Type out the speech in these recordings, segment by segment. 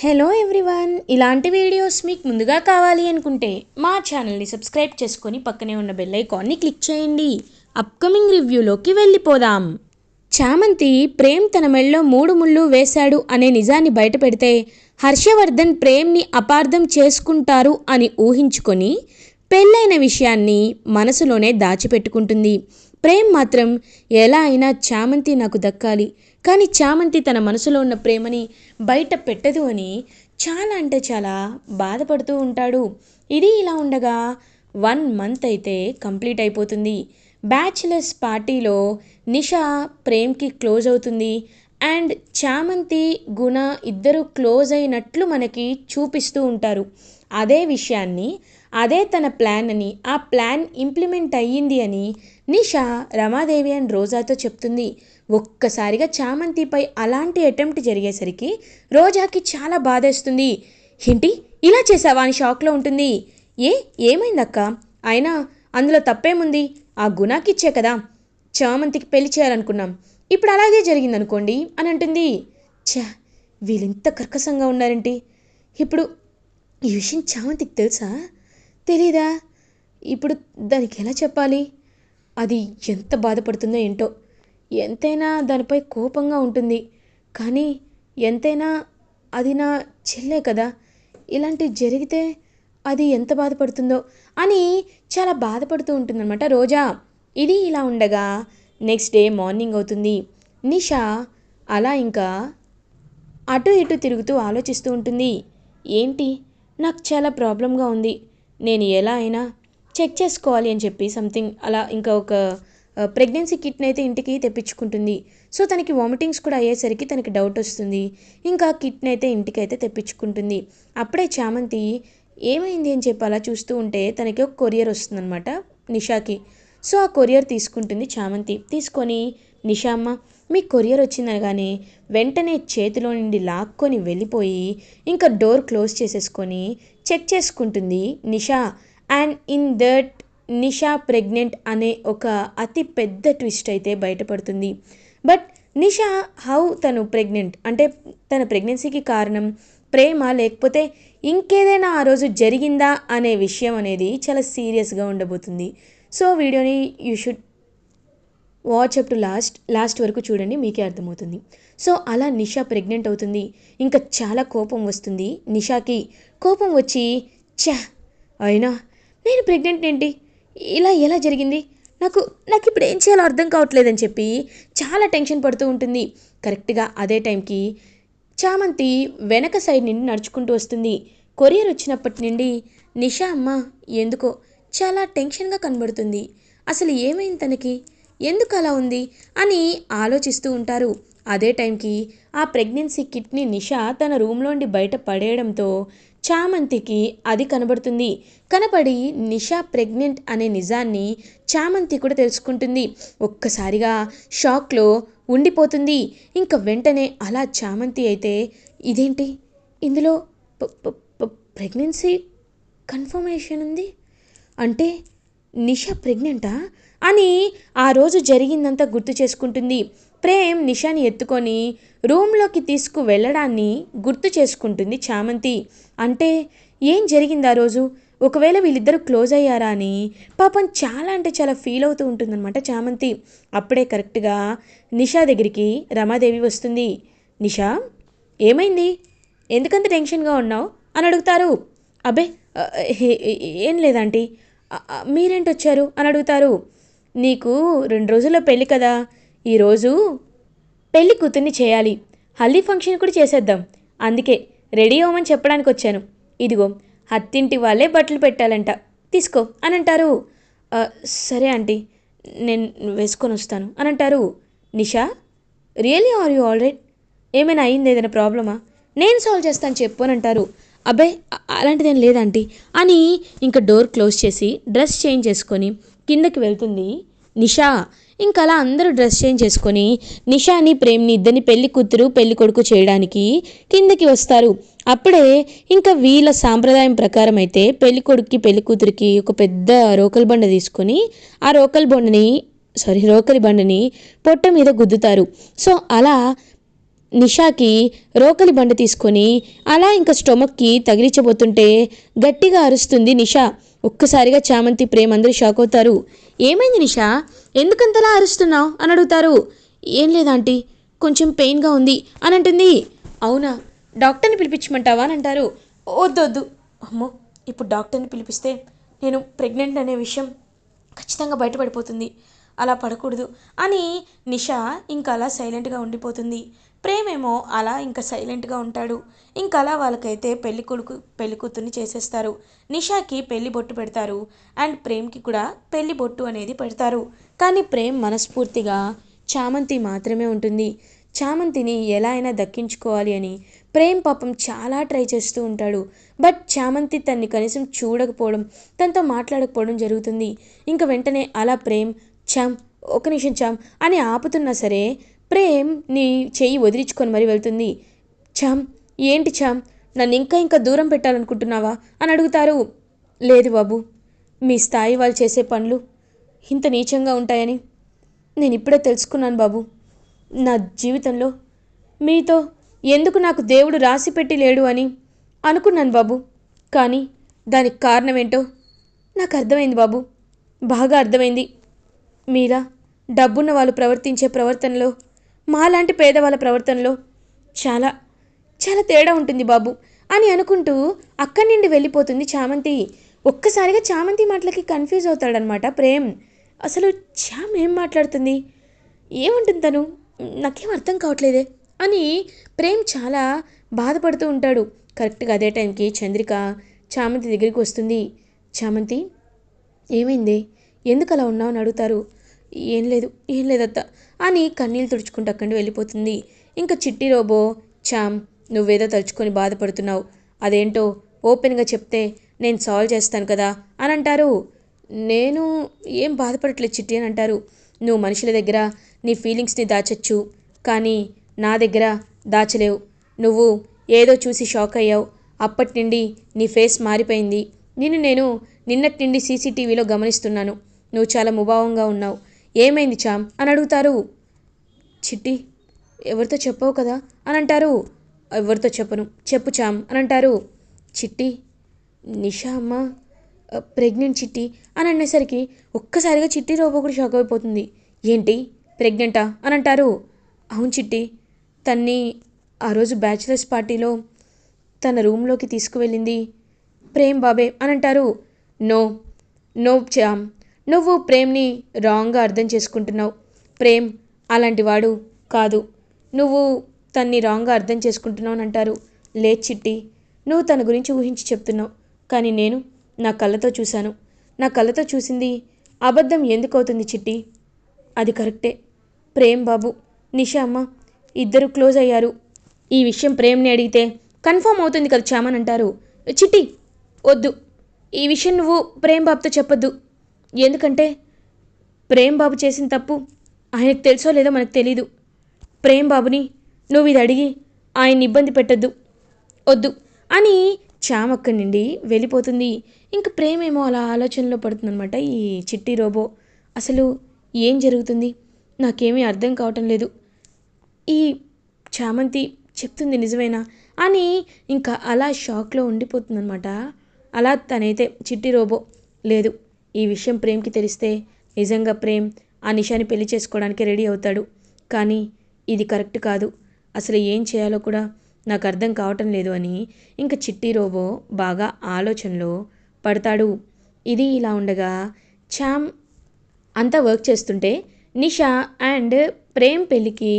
Hello everyone, ఇలాంటి videos మీకు ముందుగా కావాలి అనుకుంటే మా ఛానల్ని సబ్స్క్రైబ్ చేసుకొని పక్కనే ఉన్న బెల్ ఐకాన్ని క్లిక్ చేయండి. అప్కమింగ్ రివ్యూలోకి వెళ్ళిపోదాం. చామంతి ప్రేమ్ తన మెళ్ళలో 3 ముళ్ళు వేశాడు అనే నిజాన్ని బయటపెడితే హర్షవర్ధన్ ప్రేమ్ని అపార్థం చేసుకుంటారు అని ఊహించుకొని పెళ్ళైన విషయాన్ని మనసులోనే దాచిపెట్టుకుంటుంది. ప్రేమ్ మాత్రం ఎలా అయినా చామంతి నాకు దక్కాలి, కానీ చామంతి తన మనసులో ఉన్న ప్రేమని బయట పెట్టదు అని చాలా అంటే చాలా బాధపడుతూ ఉంటాడు. ఇది ఇలా ఉండగా 1 మంత్ అయితే కంప్లీట్ అయిపోతుంది. బ్యాచిలర్స్ పార్టీలో నిషా ప్రేమ్కి క్లోజ్ అవుతుంది అండ్ చామంతి గుణ ఇద్దరు క్లోజ్ అయినట్లు మనకి చూపిస్తూ ఉంటారు. అదే విషయాన్ని, అదే తన ప్లాన్ అని, ఆ ప్లాన్ ఇంప్లిమెంట్ అయ్యింది అని నిషా రమాదేవి అండ్ రోజాతో చెప్తుంది. ఒక్కసారిగా చామంతిపై అలాంటి అటెంప్ట్ జరిగేసరికి రోజాకి చాలా బాధేస్తుంది. ఏంటి ఇలా చేసావా అని షాక్లో ఉంటుంది. ఏమైందక్క? అయినా అందులో తప్పేముంది? ఆ గుణాకిచ్చే కదా చామంతికి పెళ్లి చేయాలనుకున్నాం, ఇప్పుడు అలాగే జరిగిందనుకోండి అని అంటుంది. వీళ్ళింత కర్కశంగా ఉన్నారేంటి? ఇప్పుడు ఈ విషయం చామంతికి తెలుసా తెలీదా? ఇప్పుడు దానికి ఎలా చెప్పాలి? అది ఎంత బాధపడుతుందో ఏంటో. ఎంతైనా దానిపై కోపంగా ఉంటుంది, కానీ ఎంతైనా అది నా చెల్లే కదా, ఇలాంటివి జరిగితే అది ఎంత బాధపడుతుందో అని చాలా బాధపడుతూ ఉంటుందన్నమాట రోజా. ఇది ఇలా ఉండగా నెక్స్ట్ డే మార్నింగ్ అవుతుంది. నిషా అలా ఇంకా అటు ఇటు తిరుగుతూ ఆలోచిస్తూ ఉంటుంది. ఏంటి, నాకు చాలా ప్రాబ్లంగా ఉంది, నేను ఎలా అయినా చెక్ చేసుకోవాలి అని చెప్పి సంథింగ్ అలా ఇంకా ఒక ప్రెగ్నెన్సీ కిట్ని అయితే ఇంటికి తెప్పించుకుంటుంది. సో తనకి వామిటింగ్స్ కూడా అయ్యేసరికి తనకి డౌట్ వస్తుంది. ఇంకా కిట్ని అయితే ఇంటికి అయితే తెప్పించుకుంటుంది. అప్పుడే చామంతి ఏమైంది అని చెప్పి అలా చూస్తూ ఉంటే తనకి ఒక కొరియర్ వస్తుందన్నమాట నిషాకి. సో ఆ కొరియర్ తీసుకుంటుంది చామంతి. తీసుకొని నిషా అమ్మ మీ కొరియర్ వచ్చిందనగానే వెంటనే చేతిలో నుండి లాక్కొని వెళ్ళిపోయి ఇంకా డోర్ క్లోజ్ చేసేసుకొని చెక్ చేసుకుంటుంది Nisha. And in that Nisha pregnant అనే ఒక అతి పెద్ద ట్విస్ట్ అయితే బయటపడుతుంది. బట్ నిషా హౌ తను ప్రెగ్నెంట్ అంటే తన ప్రెగ్నెన్సీకి కారణం ప్రేమ లేకపోతే ఇంకేదైనా ఆ రోజు జరిగిందా అనే విషయం అనేది చాలా సీరియస్గా ఉండబోతుంది. సో వీడియోని you should watch up to last వరకు చూడండి, మీకే అర్థమవుతుంది. సో అలా నిషా ప్రెగ్నెంట్ అవుతుంది. ఇంకా చాలా కోపం వస్తుంది నిషాకి. కోపం వచ్చి అయినా నేను ప్రెగ్నెంట్ ఏంటి, ఇలా ఎలా జరిగింది, నాకు ఇప్పుడు ఏం చేయాలో అర్థం కావట్లేదని చెప్పి చాలా టెన్షన్ పడుతూ ఉంటుంది. కరెక్ట్గా అదే టైంకి చామంతి వెనక సైడ్ నుండి నడుచుకుంటూ వస్తుంది. కొరియర్ వచ్చినప్పటి నుండి నిషా అమ్మ ఎందుకో చాలా టెన్షన్గా కనబడుతుంది, అసలు ఏమైంది తనకి, ఎందుకు అలా ఉంది అని ఆలోచిస్తూ ఉంటారు. అదే టైంకి ఆ ప్రెగ్నెన్సీ కిట్ని నిషా తన రూమ్లోండి బయట పడేయడంతో చామంతికి అది కనబడుతుంది. కనపడి నిషా ప్రెగ్నెంట్ అనే నిజాన్ని చామంతి కూడా తెలుసుకుంటుంది. ఒక్కసారిగా షాక్లో ఉండిపోతుంది. ఇంకా వెంటనే అలా చామంతి అయితే ఇదేంటి, ఇందులో ప్రెగ్నెన్సీ కన్ఫర్మేషన్ ఉంది అంటే నిషా ప్రెగ్నెంటా అని ఆ రోజు జరిగిందంతా గుర్తు చేసుకుంటుంది. ప్రేమ్ నిషాని ఎత్తుకొని రూమ్లోకి తీసుకు వెళ్ళడాన్ని గుర్తు చేసుకుంటుంది చామంతి. అంటే ఏం జరిగింది ఆ రోజు, ఒకవేళ వీళ్ళిద్దరూ క్లోజ్ అయ్యారా అని పాపం చాలా అంటే చాలా ఫీల్ అవుతూ ఉంటుందన్నమాట చామంతి. అప్పుడే కరెక్ట్గా నిషా దగ్గరికి రమాదేవి వస్తుంది. నిషా ఏమైంది, ఎందుకంత టెన్షన్గా ఉన్నావు అని అడుగుతారు. అబ్బే ఏం లేదంటీ, మీరేంటి వచ్చారు అని అడుగుతారు. నీకు 2 రోజుల్లో పెళ్ళి కదా, ఈరోజు పెళ్ళి కూతుర్ని చేయాలి, హల్దీ ఫంక్షన్ కూడా చేసేద్దాం, అందుకే రెడీ అవ్వమని చెప్పడానికి వచ్చాను. ఇదిగో అత్తింటి వాళ్ళే బట్టలు పెట్టాలంట, తీసుకో అని అంటారు. సరే ఆంటీ, నేను వేసుకొని వస్తాను అని అంటారు. Nisha really are you all right, ఏమైనా అయింది, ఏదైనా ప్రాబ్లమా, నేను సాల్వ్ చేస్తాను చెప్పు అని అంటారు. అబ్బాయి అలాంటిదేం లేదంటీ అని ఇంకా డోర్ క్లోజ్ చేసి డ్రెస్ చేంజ్ చేసుకొని కిందకి వెళ్తుంది నిషా. ఇంకా అలా అందరూ డ్రెస్ చేంజ్ చేసుకొని నిషాని ప్రేమ్ని ఇద్దరిని పెళ్లి కూతురు పెళ్లి కొడుకు చేయడానికి కిందకి వస్తారు. అప్పుడే ఇంకా వీళ్ళ సాంప్రదాయం ప్రకారం అయితే పెళ్లి కొడుక్కి పెళ్లి కూతురికి ఒక పెద్ద రోకలి బండ తీసుకొని ఆ రోకలి బండని పొట్ట మీద గుద్దుతారు. సో అలా నిషాకి రోకలి బండ తీసుకొని అలా ఇంకా స్టొమక్కి తగిలించబోతుంటే గట్టిగా అరుస్తుంది నిషా. ఒక్కసారిగా చామంతి ప్రేమ్ అందరూ షాక్ అవుతారు. ఏమైంది నిషా, ఎందుకంతలా అరుస్తున్నావు అని అడుగుతారు. ఏం లేదాంటీ, కొంచెం పెయిన్గా ఉంది అని అంటుంది. అవునా, డాక్టర్ని పిలిపించమంటావా అని అంటారు. వద్దొద్దు, అమ్మో ఇప్పుడు డాక్టర్ని పిలిపిస్తే నేను ప్రెగ్నెంట్ అనే విషయం ఖచ్చితంగా బయటపడిపోతుంది, అలా పడకూడదు అని నిషా ఇంకా అలా సైలెంట్గా ఉండిపోతుంది. ప్రేమేమో అలా ఇంకా సైలెంట్గా ఉంటాడు. ఇంకా అలా వాళ్ళకైతే పెళ్లి కూతుర్ని చేసేస్తారు. నిషాకి పెళ్లి బొట్టు పెడతారు అండ్ ప్రేమ్కి కూడా పెళ్లి బొట్టు అనేది పెడతారు. కానీ ప్రేమ్ మనస్ఫూర్తిగా చామంతి మాత్రమే ఉంటుంది. చామంతిని ఎలా అయినా దక్కించుకోవాలి అని ప్రేమ్ పాపం చాలా ట్రై చేస్తూ ఉంటాడు. బట్ చామంతి తన్ని కనీసం చూడకపోవడం, తనతో మాట్లాడకపోవడం జరుగుతుంది. ఇంకా వెంటనే అలా ప్రేమ్ చామ్, ఒక నిమిషం చామ్ అని ఆపుతున్నా సరే ప్రేమ్ నీ చెయ్యి వదిలించుకొని మరీ వెళ్తుంది. చామ్, ఏంటి చామ్, నన్ను ఇంకా దూరం పెట్టాలనుకుంటున్నావా అని అడుగుతారు. లేదు బాబు, మీ స్థాయి వాళ్ళు చేసే పనులు ఇంత నీచంగా ఉంటాయని నేను ఇప్పుడే తెలుసుకున్నాను బాబు. నా జీవితంలో మీతో ఎందుకు నాకు దేవుడు రాసిపెట్టి లేడు అని అనుకున్నాను బాబు. కానీ దానికి కారణం ఏంటో నాకు అర్థమైంది బాబు, బాగా అర్థమైంది. మీరా డబ్బున్న వాళ్ళు ప్రవర్తించే ప్రవర్తనలో, మాలాంటి పేదవాళ్ళ ప్రవర్తనలో చాలా చాలా తేడా ఉంటుంది బాబు అని అనుకుంటూ అక్కడి నుండి వెళ్ళిపోతుంది చామంతి. ఒక్కసారిగా చామంతి మాటలకి కన్ఫ్యూజ్ అవుతాడనమాట ప్రేమ్. అసలు చామ్ ఏం మాట్లాడుతుంది, ఏముంటుంది తను, నాకేం అర్థం కావట్లేదే అని ప్రేమ్ చాలా బాధపడుతూ ఉంటాడు. కరెక్ట్గా అదే టైంకి చంద్రిక చామంతి దగ్గరికి వస్తుంది. చామంతి, ఏమైంది, ఎందుకు అలా ఉన్నావు అని అడుగుతారు. ఏం లేదత్త అని కన్నీళ్ళు తుడుచుకుంటూ అక్కడి వెళ్ళిపోతుంది. ఇంకా చిట్టి రోబో, చామ్ నువ్వేదో తలుచుకొని బాధపడుతున్నావు, అదేంటో ఓపెన్గా చెప్తే నేను సాల్వ్ చేస్తాను కదా అని అంటారు. నేను ఏం బాధపడట్లేదు చిట్టి అని అంటారు. నువ్వు మనుషుల దగ్గర నీ ఫీలింగ్స్ని దాచచ్చు, కానీ నా దగ్గర దాచలేవు. నువ్వు ఏదో చూసి షాక్ అయ్యావు, అప్పటి నుండి నీ ఫేస్ మారిపోయింది. నేను నిన్నటి నుండి సీసీటీవీలో గమనిస్తున్నాను. నువ్వు చాలా ముభావంగా ఉన్నావు. ఏమైంది చామ్ అని అడుగుతారు. చిట్టి, ఎవరితో చెప్పవు కదా అని అంటారు. ఎవరితో చెప్పను, చెప్పు చామ్ అని అంటారు. చిట్టి, నిషా అమ్మ ప్రెగ్నెంట్ చిట్టి అని అనేసరికి ఒక్కసారిగా చిట్టి రోబో కూడా షాక్ అయిపోతుంది. ఏంటి, ప్రెగ్నెంటా అని అంటారు. అవును చిట్టి, తన్ని ఆ రోజు బ్యాచిలర్స్ పార్టీలో తన రూమ్లోకి తీసుకువెళ్ళింది ప్రేమ్ బాబే అని అంటారు. నో నో చామ్, నువ్వు ప్రేమ్ని రాంగ్గా అర్థం చేసుకుంటున్నావు. ప్రేమ్ అలాంటి వాడు కాదు, నువ్వు తన్ని రాంగ్గా అర్థం చేసుకుంటున్నావు అని అంటారు. లేదు చిట్టి, నువ్వు తన గురించి ఊహించి చెప్తున్నావు, కానీ నేను నా కళ్ళతో చూశాను. నా కళ్ళతో చూసింది అబద్ధం ఎందుకు అవుతుంది చిట్టి? అది కరెక్టే, ప్రేమ్ బాబు నిషా అమ్మ ఇద్దరు క్లోజ్ అయ్యారు. ఈ విషయం ప్రేమ్ని అడిగితే కన్ఫర్మ్ అవుతుంది కదా చామని అంటారు. చిట్టి వద్దు, ఈ విషయం నువ్వు ప్రేమ్ బాబుతో చెప్పొద్దు. ఎందుకంటే ప్రేమ్ బాబు చేసిన తప్పు ఆయనకు తెలుసో లేదో మనకు తెలీదు. ప్రేమ్ బాబుని నువ్వు ఇది అడిగి ఆయన్ని ఇబ్బంది పెట్టద్దు, వద్దు అని చామ్ అక్కడి నుండి వెళ్ళిపోతుంది. ఇంక ప్రేమ్ ఏమో అలా ఆలోచనలో పడుతుందనమాట. ఈ చిట్టి రోబో అసలు ఏం జరుగుతుంది, నాకేమీ అర్థం కావటం లేదు, ఈ చామంతి చెప్తుంది నిజమేనా అని ఇంకా అలా షాక్లో ఉండిపోతుందనమాట. అలా తనైతే చిట్టి రోబో లేదు, ఈ విషయం ప్రేమ్కి తెలిస్తే నిజంగా ప్రేమ్ ఆ నిషాని పెళ్లి చేసుకోవడానికి రెడీ అవుతాడు. కానీ ఇది కరెక్ట్ కాదు, అసలు ఏం చేయాలో కూడా నాకు అర్థం కావటం లేదు అని ఇంకా చిట్టి రోబో బాగా ఆలోచనలో పడతాడు. ఇది ఇలా ఉండగా చామ్ అంతా వర్క్ చేస్తుంటే నిషా అండ్ ప్రేమ్ పెళ్ళికి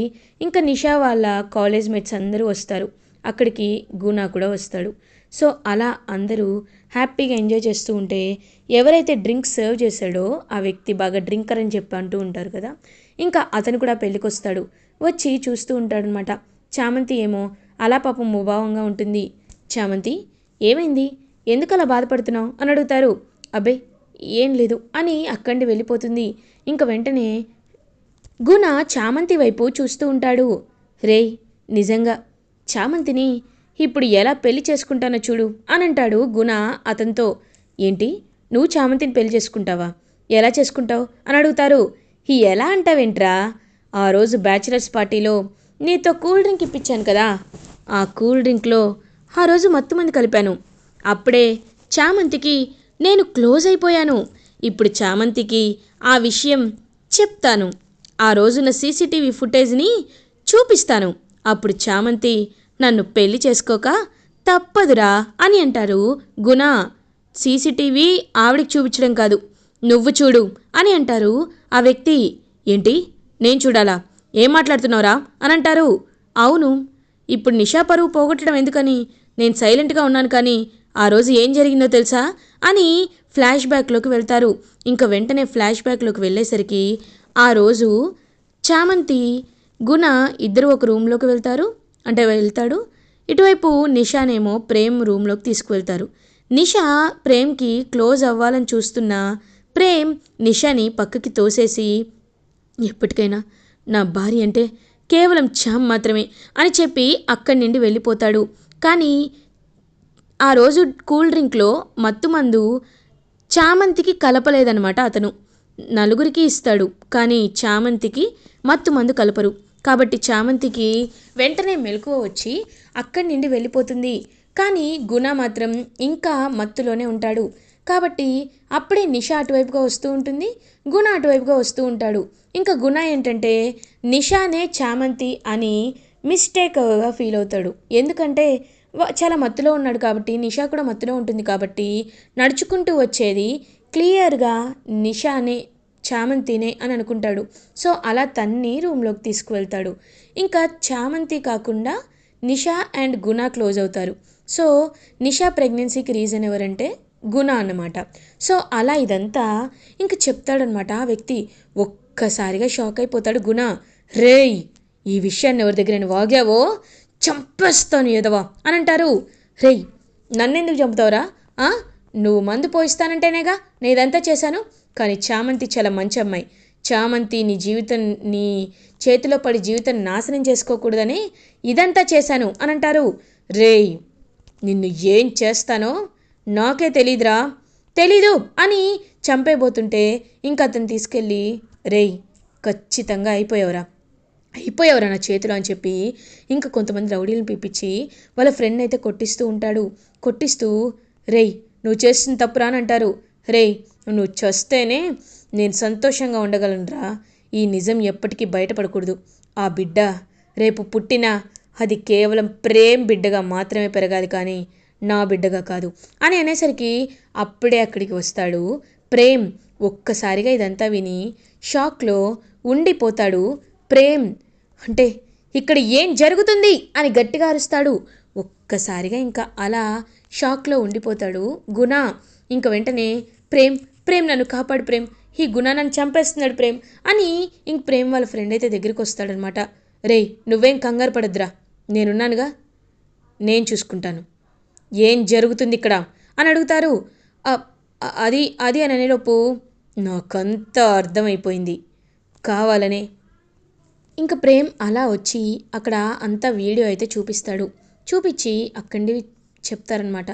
ఇంకా నిషా వాళ్ళ కాలేజ్ మేట్స్ అందరూ వస్తారు. అక్కడికి గునా కూడా వస్తాడు. సో అలా అందరూ హ్యాపీగా ఎంజాయ్ చేస్తూ ఉంటే ఎవరైతే డ్రింక్ సర్వ్ చేశాడో ఆ వ్యక్తి బాగా డ్రింకర్ అని చెప్పి అంటూ ఉంటారు కదా, ఇంకా అతను కూడా పెళ్ళికి వస్తాడు. వచ్చి చూస్తూ ఉంటాడనమాట. చామంతి ఏమో అలా పాపం ముభావంగా ఉంటుంది. చామంతి, ఏమైంది, ఎందుకు అలా బాధపడుతున్నావు అని అడుగుతారు. అబ్బే ఏం లేదు అని అక్కడి వెళ్ళిపోతుంది. ఇంక వెంటనే గుణ చామంతి వైపు చూస్తూ ఉంటాడు. రేయ్, నిజంగా చామంతిని ఇప్పుడు ఎలా పెళ్లి చేసుకుంటానో చూడు అని అంటాడు గుణ అతనితో. ఏంటి, నువ్వు చామంతిని పెళ్లి చేసుకుంటావా, ఎలా చేసుకుంటావు అని అడుగుతారు. ఎలా అంటావేంట్రా, ఆ రోజు బ్యాచిలర్స్ పార్టీలో నీతో కూల్ డ్రింక్ ఇప్పించాను కదా, ఆ కూల్ డ్రింక్లో ఆ రోజు మత్తుమంది కలిపాను. అప్పుడే చామంతికి నేను క్లోజ్ అయిపోయాను. ఇప్పుడు చామంతికి ఆ విషయం చెప్తాను. ఆ రోజున సీసీటీవీ ఫుటేజ్ని చూపిస్తాను. అప్పుడు చామంతి నన్ను పెళ్లి చేసుకోక తప్పదురా అని అంటారు గుణ. సీసీటీవీ ఆవిడికి చూపించడం కాదు, నువ్వు చూడు అని అంటారు ఆ వ్యక్తి. ఏంటి, నేను చూడాలా? ఏం మాట్లాడుతున్నావురా అని అంటారు. అవును, ఇప్పుడు నిషా పరువు పోగొట్టడం ఎందుకని నేను సైలెంట్గా ఉన్నాను, కానీ ఆ రోజు ఏం జరిగిందో తెలుసా అని ఫ్లాష్ బ్యాక్లోకి వెళ్తారు. ఇంకా వెంటనే ఫ్లాష్ బ్యాక్లోకి వెళ్ళేసరికి ఆ రోజు చామంతి గుణ ఇద్దరు ఒక రూమ్లోకి వెళ్తాడు. ఇటువైపు నిషానేమో ప్రేమ్ రూమ్లోకి తీసుకువెళ్తారు. నిషా ప్రేమ్కి క్లోజ్ అవ్వాలని చూస్తున్న ప్రేమ్ నిషాని పక్కకి తోసేసి, ఎప్పటికైనా నా భార్య అంటే కేవలం చామ్ మాత్రమే అని చెప్పి అక్కడి నుండి వెళ్ళిపోతాడు. కానీ ఆ రోజు కూల్ డ్రింక్లో మత్తుమందు చామంతికి కలపలేదనమాట. అతను నలుగురికి ఇస్తాడు, కానీ చామంతికి మత్తుమందు కలపరు. కాబట్టి చామంతికి వెంటనే మెలకువ వచ్చి అక్కడి నుండి వెళ్ళిపోతుంది. కానీ గుణ మాత్రం ఇంకా మత్తులోనే ఉంటాడు. కాబట్టి అప్పుడే నిషా అటువైపుగా వస్తూ ఉంటుంది, గుణ అటువైపుగా వస్తూ ఉంటాడు. ఇంకా గుణ ఏంటంటే నిషానే చామంతి అని మిస్టేక్గా ఫీల్ అవుతాడు. ఎందుకంటే చాలా మత్తులో ఉన్నాడు కాబట్టి, నిషా కూడా మత్తులో ఉంటుంది కాబట్టి నడుచుకుంటూ వచ్చేది క్లియర్గా నిషానే చామంతినే అని అనుకుంటాడు. సో అలా తన్ని రూమ్లోకి తీసుకువెళ్తాడు. ఇంకా చామంతి కాకుండా నిషా అండ్ గుణ క్లోజ్ అవుతారు. సో నిషా ప్రెగ్నెన్సీకి రీజన్ ఎవరంటే గుణ అన్నమాట. సో అలా ఇదంతా ఇంక చెప్తాడనమాట ఆ వ్యక్తి. ఒక్కసారిగా షాక్ అయిపోతాడు గుణ. రేయ్, ఈ విషయాన్ని ఎవరి దగ్గర నేను వాగావో చంపేస్తాను ఏదవా అని అంటారు. రేయ్, నన్నెందుకు చంపుతావురా? నువ్వు మందు పోయిస్తానంటేనేగా నేను ఇదంతా చేశాను. కానీ చామంతి చాలా మంచి అమ్మాయి. చామంతి నీ చేతిలో పడి జీవితం నాశనం చేసుకోకూడదని ఇదంతా చేశాను అని అంటారు. రేయ్, నిన్ను ఏం చేస్తానో నాకే తెలీదురా, తెలీదు అని చంపేబోతుంటే ఇంక అతను తీసుకెళ్ళి, రేయ్ ఖచ్చితంగా అయిపోయావురా నా చేతిలో అని చెప్పి ఇంకా కొంతమంది రౌడీలను పిలిపించి వాళ్ళ ఫ్రెండ్ అయితే కొట్టిస్తూ రేయ్ నువ్వు చేస్తున్న తప్పురా అని అంటారు. రేయ్, నువ్వు చస్తేనే నేను సంతోషంగా ఉండగలనురా. ఈ నిజం ఎప్పటికీ బయటపడకూడదు. ఆ బిడ్డ రేపు పుట్టినా అది కేవలం ప్రేమ్ బిడ్డగా మాత్రమే పెరగాలి, కానీ నా బిడ్డగా కాదు అని అనేసరికి అప్పుడే అక్కడికి వస్తాడు ప్రేమ్. ఒక్కసారిగా ఇదంతా విని షాక్లో ఉండిపోతాడు ప్రేమ్. అంటే ఇక్కడ ఏం జరుగుతుంది అని గట్టిగా అరుస్తాడు. ఒక్కసారిగా ఇంకా అలా షాక్లో ఉండిపోతాడు గుణ. ఇంక వెంటనే ప్రేమ్ నన్ను కాపాడు ప్రేమ్, ఈ గుణ నన్ను చంపేస్తున్నాడు ప్రేమ్ అని ఇంక ప్రేమ్ వాళ్ళ ఫ్రెండ్ అయితే దగ్గరికి వస్తాడనమాట. రేయ్, నువ్వేం కంగారు పడద్దురా, నేనున్నానుగా, నేను చూసుకుంటాను. ఏం జరుగుతుంది ఇక్కడ అని అడుగుతారు. అది అని అనేలోపు నాకంతా అర్థమైపోయింది, కావాలనే. ఇంకా ప్రేమ్ అలా వచ్చి అక్కడ అంతా వీడియో అయితే చూపించి అక్కడి చెప్తారనమాట.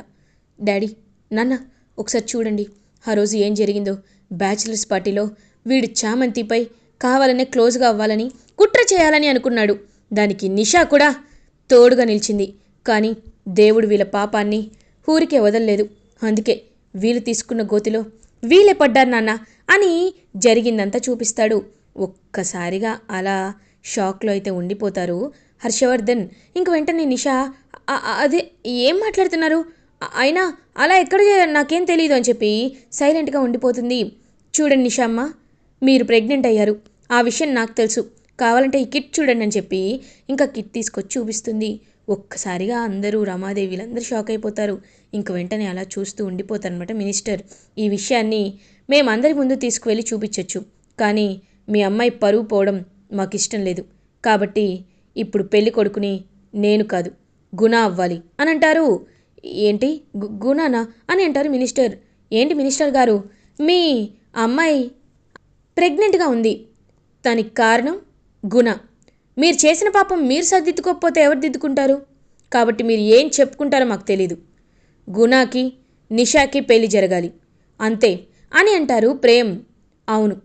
డాడీ, నాన్న, ఒకసారి చూడండి ఆ రోజు ఏం జరిగిందో. బ్యాచిలర్స్ పార్టీలో వీడు చామంతిపై కావాలనే క్లోజ్గా అవ్వాలని కుట్ర చేయాలని అనుకున్నాడు. దానికి నిషా కూడా తోడుగా నిలిచింది. కానీ దేవుడు వీళ్ళ పాపాన్ని ఊరికే వదలలేదు. అందుకే వీళ్ళు తీసుకున్న గోతిలో వీళ్ళే పడ్డారు నాన్న అని జరిగిందంతా చూపిస్తాడు. ఒక్కసారిగా అలా షాక్లో అయితే ఉండిపోతారు హర్షవర్ధన్. ఇంక వెంటనే నిషా అదే ఏం మాట్లాడుతున్నారు, అయినా అలా ఎక్కడ నాకేం తెలియదు అని చెప్పి సైలెంట్గా ఉండిపోతుంది. చూడండి నిషామ్మ, మీరు ప్రెగ్నెంట్ అయ్యారు, ఆ విషయం నాకు తెలుసు, కావాలంటే ఈ కిట్ చూడండి అని చెప్పి ఇంకా కిట్ తీసుకొచ్చి చూపిస్తుంది. ఒక్కసారిగా అందరూ రమాదేవి వీళ్ళందరూ షాక్ అయిపోతారు. ఇంక వెంటనే అలా చూస్తూ ఉండిపోతారనమాట మినిస్టర్. ఈ విషయాన్ని మేమందరి ముందు తీసుకువెళ్ళి చూపించవచ్చు, కానీ మీ అమ్మాయి పరువు పోవడం మాకు ఇష్టం లేదు. కాబట్టి ఇప్పుడు పెళ్లి కొడుకుని నేను కాదు గుణ అవ్వాలి అని అంటారు. ఏంటి గుణనా అని అంటారు మినిస్టర్. ఏంటి మినిస్టర్ గారు, మీ అమ్మాయి ప్రెగ్నెంట్గా ఉంది, దానికి కారణం గుణ. మీరు చేసిన పాపం మీరు సర్దిద్దుకోకపోతే ఎవరు దిద్దుకుంటారు? కాబట్టి మీరు ఏం చెప్పుకుంటారో మాకు తెలీదు. గుణాకి నిషాకి పెళ్లి జరగాలి అంతే అని అంటారు ప్రేమ్. అవును,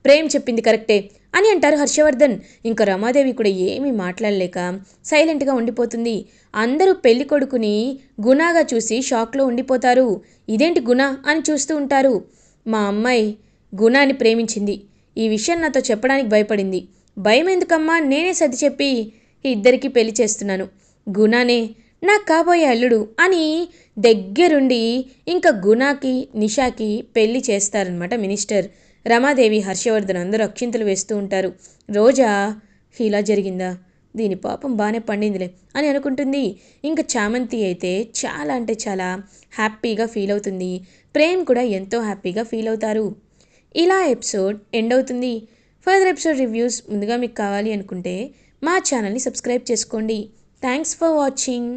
ప్రేమ్ చెప్పింది కరెక్టే అని అంటారు హర్షవర్ధన్. ఇంకా రమాదేవి కూడా ఏమీ మాట్లాడలేక సైలెంట్గా ఉండిపోతుంది. అందరూ పెళ్లి కొడుకుని గుణాగా చూసి షాక్లో ఉండిపోతారు. ఇదేంటి గుణ అని చూస్తూ ఉంటారు. మా అమ్మాయి గుణాన్ని ప్రేమించింది. ఈ విషయం నాతో చెప్పడానికి భయపడింది. భయం ఎందుకమ్మా, నేనే సర్ది చెప్పి ఇద్దరికి పెళ్లి చేస్తున్నాను. గుణానే నాకు కాబోయే అల్లుడు అని దగ్గరుండి ఇంకా గుణాకి నిషాకి పెళ్లి చేస్తారనమాట మినిస్టర్. రమాదేవి హర్షవర్ధన్ అందరూ అక్షింతలు వేస్తూ ఉంటారు. రోజా ఇలా జరిగిందా, దీని పాపం బాగానే పండిందిలే అని అనుకుంటుంది. ఇంకా చామంతి అయితే చాలా అంటే చాలా హ్యాపీగా ఫీల్ అవుతుంది. ప్రేమ్ కూడా ఎంతో హ్యాపీగా ఫీల్ అవుతారు. ఇలా ఎపిసోడ్ ఎండ్ అవుతుంది. ఫర్దర్ ఎపిసోడ్ రివ్యూస్ ముందుగా మీకు కావాలి అనుకుంటే మా ఛానల్ని సబ్స్క్రైబ్ చేసుకోండి. Thanks for watching.